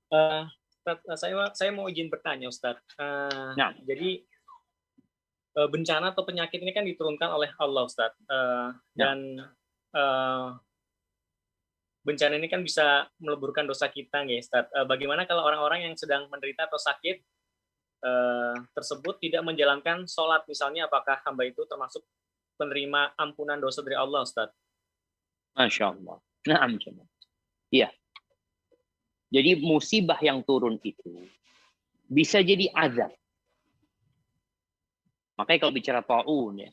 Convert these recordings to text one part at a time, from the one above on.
Ustaz, saya mau izin bertanya Ustaz. Nah, Jadi bencana atau penyakit ini kan diturunkan oleh Allah Ustaz. nah, Dan eh, bencana ini kan bisa meleburkan dosa kita nih Ustaz. Bagaimana kalau orang-orang yang sedang menderita atau sakit tersebut tidak menjalankan sholat misalnya, apakah hamba itu termasuk penerima ampunan dosa dari Allah Ustaz? Masya Allah. Nah, coba. Iya, jadi musibah yang turun itu bisa jadi azab. Makanya kalau bicara ta'un ya,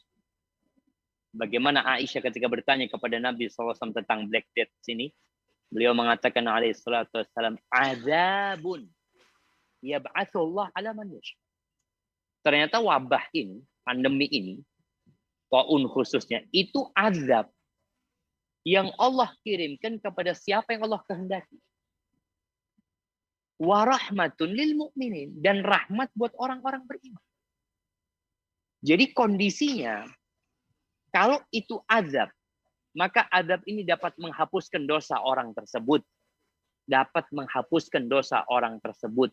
bagaimana Aisyah ketika bertanya kepada Nabi SAW tentang Black Death sini, beliau mengatakan alaihi salatu wassalam, azabun yab'atsullah ala man yasha. Ternyata wabah ini, pandemi ini, ta'un khususnya, itu azab yang Allah kirimkan kepada siapa yang Allah kehendaki. Wa rahmatun lil mu'minin, dan rahmat buat orang-orang beriman. Jadi kondisinya, kalau itu azab, maka azab ini dapat menghapuskan dosa orang tersebut. Dapat menghapuskan dosa orang tersebut.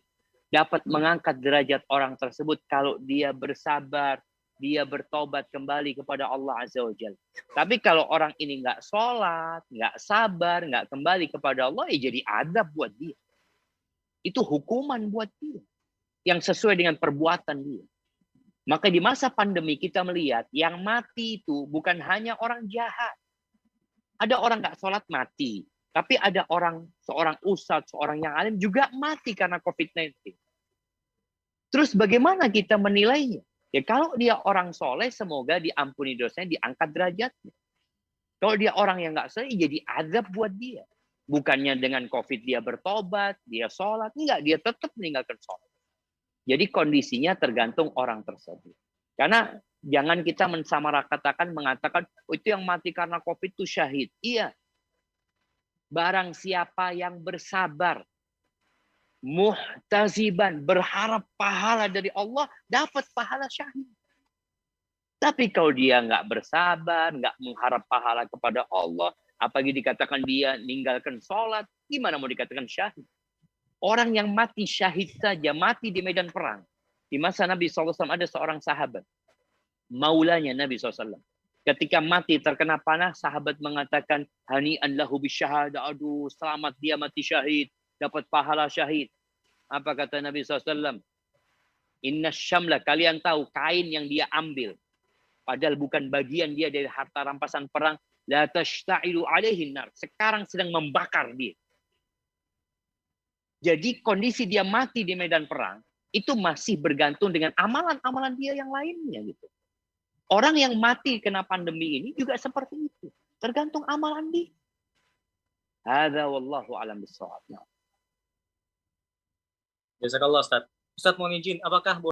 Dapat mengangkat derajat orang tersebut kalau dia bersabar, dia bertobat kembali kepada Allah Azza wa Jalla. Tapi kalau orang ini nggak sholat, nggak sabar, nggak kembali kepada Allah, ya jadi azab buat dia. Itu hukuman buat dia. Yang sesuai dengan perbuatan dia. Maka di masa pandemi kita melihat yang mati itu bukan hanya orang jahat. Ada orang nggak sholat mati. Tapi ada orang, seorang ustadz, seorang yang alim juga mati karena COVID-19. Terus bagaimana kita menilainya? Ya kalau dia orang soleh, semoga diampuni dosanya, diangkat derajatnya. Kalau dia orang yang nggak soleh, jadi azab buat dia. Bukannya dengan COVID dia bertobat, dia sholat. Enggak, dia tetap meninggalkan sholat. Jadi kondisinya tergantung orang tersebut. Karena jangan kita mensamaratakan mengatakan oh, itu yang mati karena COVID itu syahid. Iya. Barang siapa yang bersabar, muhtaziban, berharap pahala dari Allah, dapat pahala syahid. Tapi kalau dia nggak bersabar, nggak mengharap pahala kepada Allah, apalagi dikatakan dia meninggalkan sholat, gimana mau dikatakan syahid? Orang yang mati syahid saja, mati di medan perang. Di masa Nabi SAW ada seorang sahabat. Maulanya Nabi SAW. Ketika mati terkena panah, sahabat mengatakan, hani'an lahu bisyahada. Aduh, selamat dia mati syahid. Dapat pahala syahid. Apa kata Nabi SAW? Inna syamla, kalian tahu kain yang dia ambil. Padahal bukan bagian dia dari harta rampasan perang. La tashta'ilu alaihin nar. Sekarang sedang membakar dia. Jadi kondisi dia mati di medan perang itu masih bergantung dengan amalan-amalan dia yang lainnya gitu. Orang yang mati kena pandemi ini juga seperti itu. Tergantung amalan dia. Hadza wallahu a'lam bissawab. Jazakallah Ustaz. Ustaz, mohon izin, apakah